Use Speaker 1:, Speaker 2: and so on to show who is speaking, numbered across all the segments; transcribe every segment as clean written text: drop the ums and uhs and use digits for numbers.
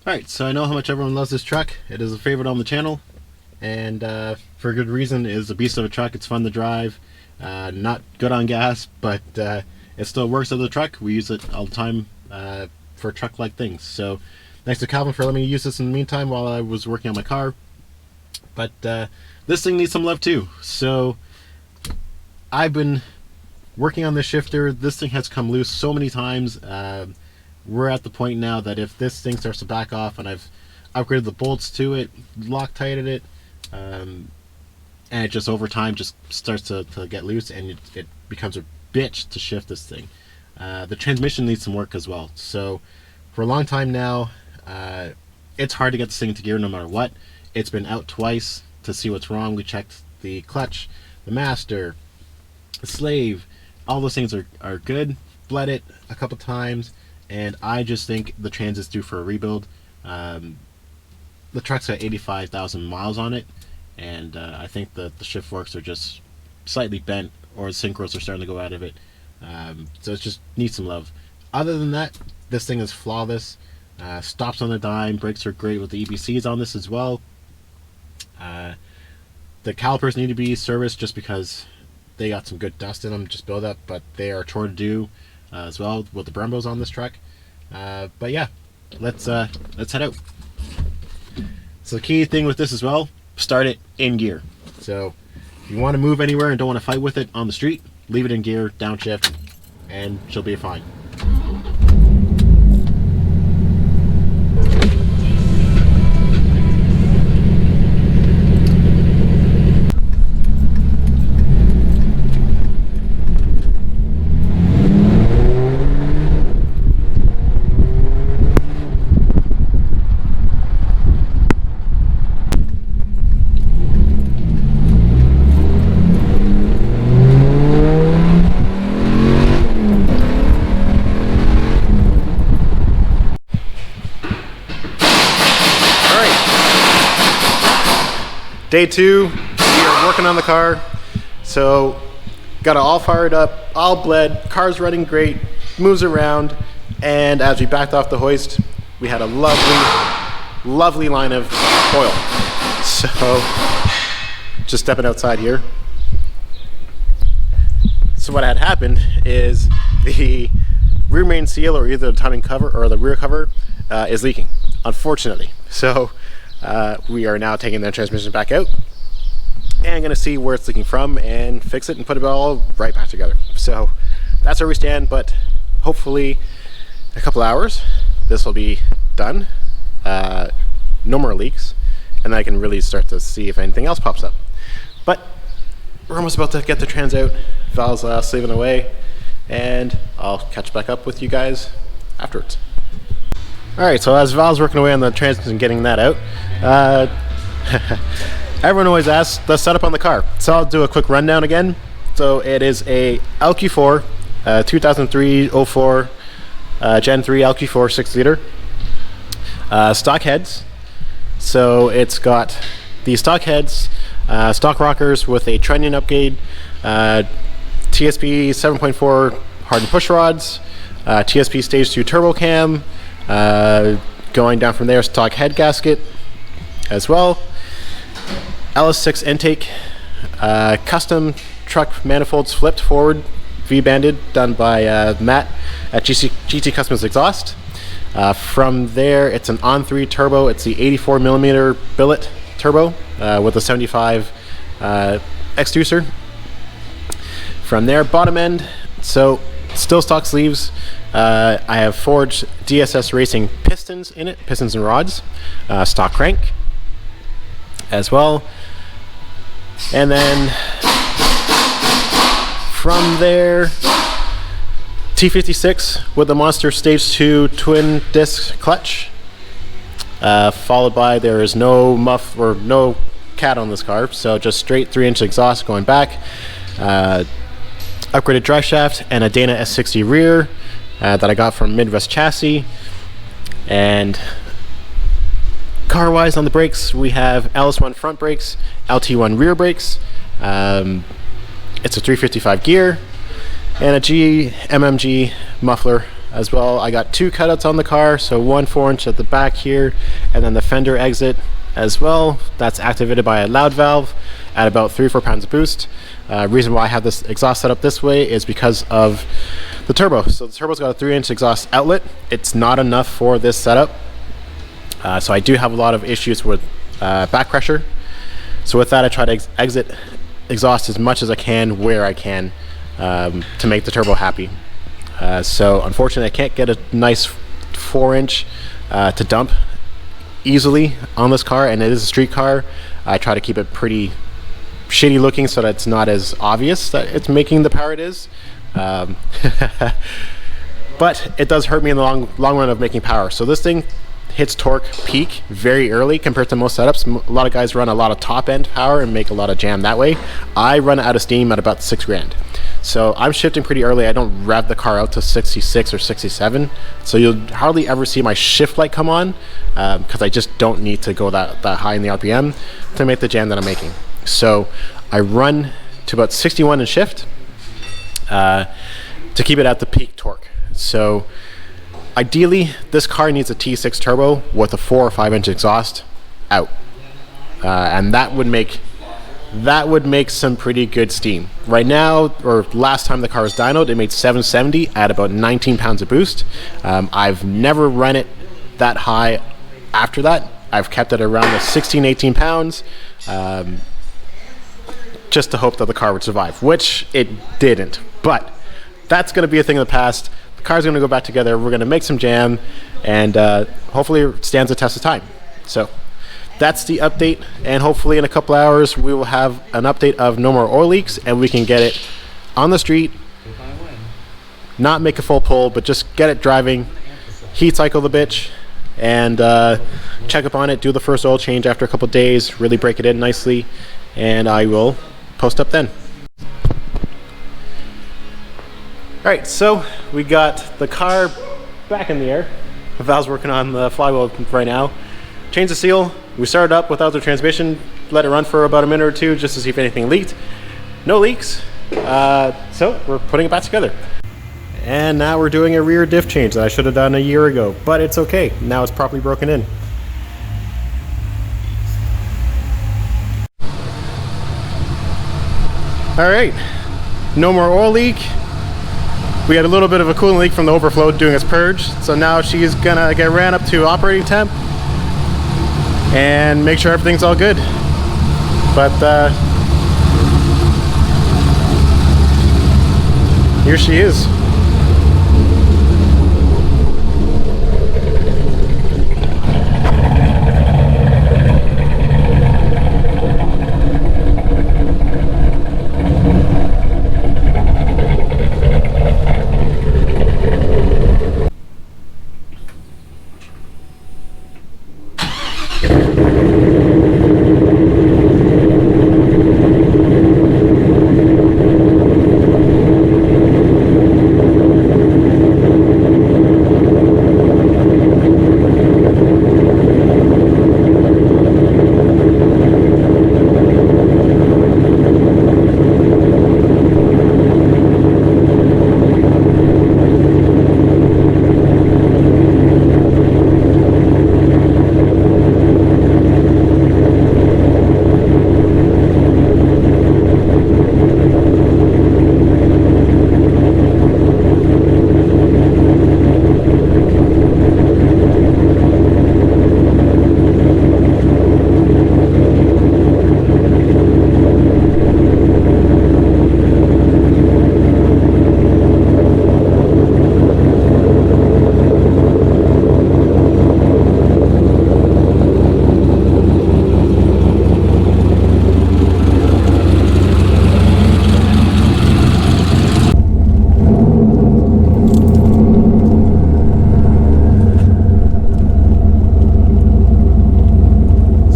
Speaker 1: Alright, so I know how much everyone loves this truck. It is a favorite on the channel, and for good reason. It is a beast of a truck. It's fun to drive, not good on gas, but it still works as a truck. We use it all the time for truck-like things. So thanks to Calvin for letting me use this in the meantime while I was working on my car. But this thing needs some love too. So I've been working on this shifter. This thing has come loose so many times. We're at the point now that if this thing starts to back off, and I've upgraded the bolts to it, Loctited it, and it just over time just starts to get loose, and it becomes a bitch to shift this thing. The transmission needs some work as well. So for a long time now, it's hard to get this thing into gear no matter what. It's been out twice to see what's wrong. We checked the clutch, the master, the slave, all those things are good. Bled it a couple times, and I just think the trans is due for a rebuild. The truck's got 85,000 miles on it, and I think the shift forks are just slightly bent, or the synchros are starting to go out of it. So it just needs some love. Other than that, this thing is flawless. Stops on a dime. Brakes are great with the EBCs on this as well. The calipers need to be serviced just because they got some good dust in them, just build up, but they are chore to do as well with the Brembos on this truck. But yeah, let's head out. So the key thing with this as well, start it in gear. So if you want to move anywhere and don't want to fight with it on the street, leave it in gear, downshift, and she'll be fine. Day two, we are working on the car. So got it all fired up, all bled, car's running great, moves around, and as we backed off the hoist, we had a lovely line of oil. So just stepping outside here. So what had happened is the rear main seal, or either the timing cover or the rear cover, is leaking, unfortunately. So we are now taking the transmission back out and going to see where it's leaking from and fix it and put it all right back together. So that's where we stand, but hopefully in a couple hours this will be done. No more leaks, and I can really start to see if anything else pops up. But we're almost about to get the trans out, valves slaving away, and I'll catch back up with you guys afterwards. Alright, so as Val's working away on the transmission and getting that out, everyone always asks the setup on the car. So I'll do a quick rundown again. So it is a LQ4, 2003-04 Gen 3 LQ4 6 liter. Stock heads. So it's got the stock heads, stock rockers with a trunnion upgrade, TSP 7.4 hardened push rods, TSP stage 2 turbo cam. Going down from there, stock head gasket as well. LS6 intake, custom truck manifolds flipped forward, V-banded, done by Matt at GT Customs Exhaust. From there, it's an On3 turbo. It's the 84 millimeter billet turbo with a 75 extruder. From there, bottom end, so still stock sleeves. I have forged DSS Racing pistons in it, pistons and rods, stock crank as well. And then from there, T56 with the Monster Stage 2 twin disc clutch, followed by, there is no muff or no cat on this car, so just straight 3-inch exhaust going back, upgraded drive shaft, and a Dana S60 rear that I got from Midwest Chassis. And car wise on the brakes, we have LS1 front brakes, LT1 rear brakes. It's a 355 gear and a GMMG muffler as well. I got 2 cutouts on the car, so 1 4-inch at the back here, and then the fender exit as well. That's activated by a loud valve at about 3 or 4 pounds of boost. Reason why I have this exhaust set up this way is because of the turbo. So the turbo's got a 3-inch exhaust outlet. It's not enough for this setup. So I do have a lot of issues with back pressure. So with that, I try to exit exhaust as much as I can where I can to make the turbo happy. So unfortunately, I can't get a nice 4-inch to dump easily on this car, and it is a street car. I try to keep it pretty shitty looking so that it's not as obvious that it's making the power it is. But it does hurt me in the long run of making power. So this thing hits torque peak very early compared to most setups. A lot of guys run a lot of top end power and make a lot of jam that way. I run out of steam at about 6 grand. So I'm shifting pretty early. I don't rev the car out to 66 or 67. So you'll hardly ever see my shift light come on because I just don't need to go that high in the RPM to make the jam that I'm making. So I run to about 61 in shift to keep it at the peak torque. So ideally, this car needs a T6 turbo with a 4 or 5-inch exhaust out, and that would make some pretty good steam. Right now, or last time the car was dynoed, it made 770 at about 19 pounds of boost. I've never run it that high after that. I've kept it around the 16, 18 pounds, just to hope that the car would survive, which it didn't. But that's going to be a thing of the past. The car's going to go back together. We're going to make some jam, and hopefully it stands the test of time. So that's the update, and hopefully in a couple hours we will have an update of no more oil leaks, and we can get it on the street, not make a full pull, but just get it driving, heat cycle the bitch, and check up on it, do the first oil change after a couple days, really break it in nicely, and I will post up then. Alright, so we got the car back in the air. Val's working on the flywheel right now. Changed the seal. We started up without the transmission, let it run for about a minute or two just to see if anything leaked. No leaks, so we're putting it back together. And now we're doing a rear diff change that I should have done a year ago, but it's okay. Now it's properly broken in. Alright, no more oil leak. We had a little bit of a coolant leak from the overflow doing its purge, so now she's gonna get ran up to operating temp and make sure everything's all good. But here she is.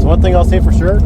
Speaker 1: One thing I'll say for sure,